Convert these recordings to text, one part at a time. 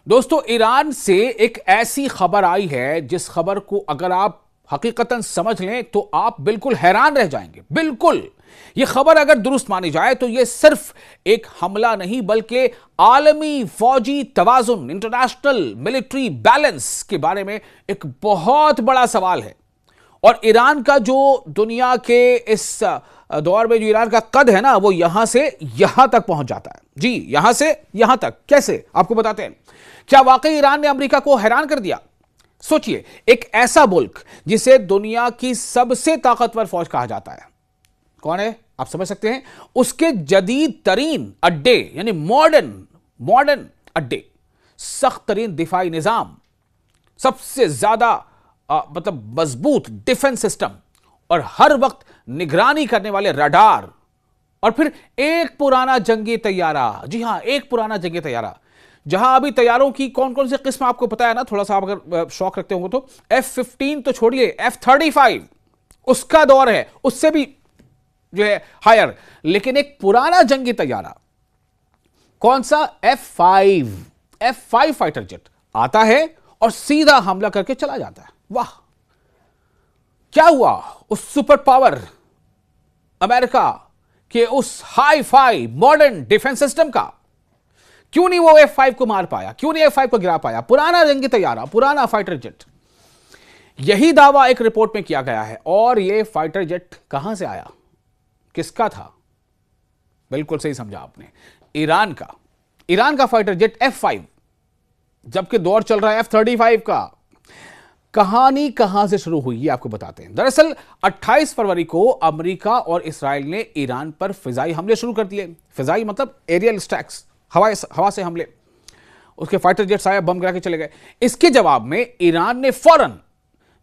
दोस्तों, ईरान से एक ऐसी खबर आई है जिस खबर को अगर आप हकीकतन समझ लें तो आप बिल्कुल हैरान रह जाएंगे। बिल्कुल, यह खबर अगर दुरुस्त मानी जाए तो यह सिर्फ एक हमला नहीं बल्कि आलमी फौजी तवाजुन, इंटरनेशनल मिलिट्री बैलेंस के बारे में एक बहुत बड़ा सवाल है। और ईरान का जो दुनिया के इस दौर में जो ईरान का कद है ना, वो यहां से यहां तक पहुंच जाता है। जी, यहां से यहां तक कैसे, आपको बताते हैं। क्या वाकई ईरान ने अमेरिका को हैरान कर दिया? सोचिए, एक ऐसा मुल्क जिसे दुनिया की सबसे ताकतवर फौज कहा जाता है, कौन है आप समझ सकते हैं? उसके जदीद तरीन अड्डे, यानी मॉडर्न अड्डे, सख्त तरीन दिफाई निजाम, सबसे ज्यादा मतलब मजबूत डिफेंस सिस्टम, और हर वक्त निगरानी करने वाले रडार, और फिर एक पुराना जंगी तैयारा। जी हां, एक पुराना जंगी तैयारा। जहां अभी तैयारों की कौन कौन सी किस्म आपको पता है ना, थोड़ा सा आप अगर शौक रखते होंगे तो F-15 तो छोड़िए, F-35 उसका दौर है, उससे भी जो है हायर। लेकिन एक पुराना जंगी तैयारा, कौन सा? F-5 फाइटर जेट आता है और सीधा हमला करके चला जाता है। वाह, क्या हुआ उस सुपर पावर अमेरिका के उस hi fi modern defence system का? क्यों नहीं वो F-5 को मार पाया? क्यों नहीं F-5 को गिरा पाया? पुराना जंगी तैयारा, पुराना फाइटर जेट। यही दावा एक रिपोर्ट में किया गया है। और ये फाइटर जेट कहां से आया, किसका था? बिल्कुल सही समझा आपने, ईरान का फाइटर जेट F-5, जबकि दौर चल रहा है F-35 का। कहानी कहां से शुरू हुई, ये आपको बताते हैं। दरअसल 28 फरवरी को अमेरिका और इसराइल ने ईरान पर फिजाई हमले शुरू कर दिए। फिजाई मतलब एरियल स्ट्राइक्स, हवा से हमले। उसके फाइटर जेट्स आए, बम गिरा के चले गए। इसके जवाब में ईरान ने फौरन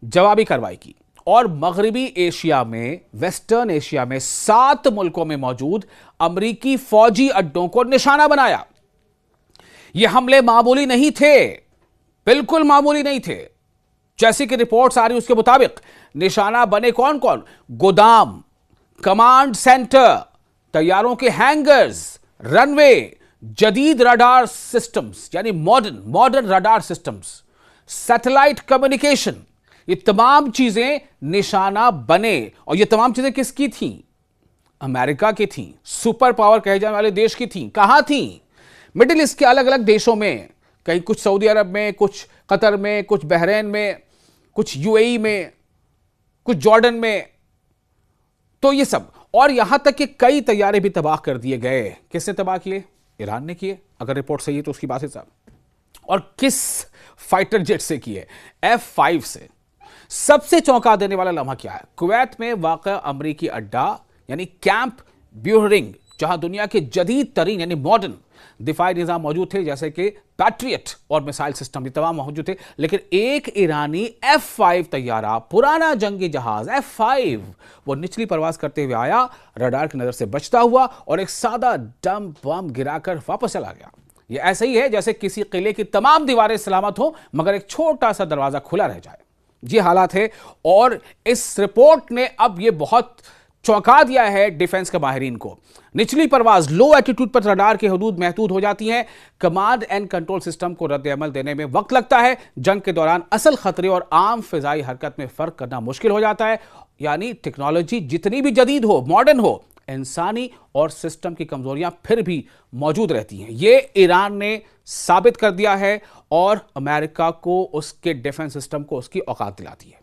जवाबी कार्रवाई की और मगरबी एशिया में, वेस्टर्न एशिया में 7 मुल्कों में मौजूद अमेरिकी फौजी अड्डों को निशाना बनाया। यह हमले मामूली नहीं थे, बिल्कुल मामूली नहीं थे। जैसी कि रिपोर्ट्स आ रही उसके मुताबिक निशाना बने कौन कौन? गोदाम, कमांड सेंटर, तैयारों के हैंगर्स, रनवे, जदीद रडार सिस्टम्स यानी modern radar systems, satellite communication, ये तमाम चीजें निशाना बने। और ये तमाम चीजें किसकी थीं? अमेरिका की थीं, सुपर पावर कहे जाने वाले देश की थीं। कहां थीं? मिडिल ईस्ट के अलग अलग देशों में, कहीं कुछ सऊदी अरब में, कुछ कतर में, कुछ बहरीन में, कुछ यूएई में, कुछ जॉर्डन में। तो ये सब, और यहां तक कि कई तैयारे भी तबाह कर दिए गए। किसने तबाह किए? ईरान ने किए, अगर रिपोर्ट सही है तो उसकी बात है साहब। और किस फाइटर जेट से किए? F-5 से। सबसे चौंका देने वाला लम्हा क्या है? कुवैत में वाक़ा अमरीकी अड्डा यानी कैंप ब्यूहरिंग, जहां दुनिया के जदीद तरीन यानी मॉडर्न दिफाई निजाम मौजूद थे, जैसे कि पैट्रियट और मिसाइल सिस्टम, ये तमाम मौजूद थे। लेकिन एक ईरानी F-5 तैयारा, पुराना जंगी जहाज F-5, वो निचली परवाज करते हुए आया, रडार की नजर से बचता हुआ और एक सादा डम बम गिराकर वापस चला गया। ये ऐसा ही है जैसे किसी किले की तमाम दीवारें सलामत हो मगर एक छोटा सा दरवाजा खुला रह जाए। ये हालात है। और इस रिपोर्ट ने अब ये बहुत चौंका दिया है डिफेंस के माहिरीन को। निचली परवाज, लो एटीट्यूड पर रडार की हदूद महदूद हो जाती हैं। कमांड एंड कंट्रोल सिस्टम को रद्द-ए-अमल देने में वक्त लगता है। जंग के दौरान असल खतरे और आम फिजाई हरकत में फर्क करना मुश्किल हो जाता है। यानी टेक्नोलॉजी जितनी भी जदीद हो, मॉडर्न हो, इंसानी और सिस्टम की कमजोरियां फिर भी मौजूद रहती हैं। यह ईरान ने साबित कर दिया है और अमेरिका को उसके डिफेंस सिस्टम को उसकी औकात दिलाती है।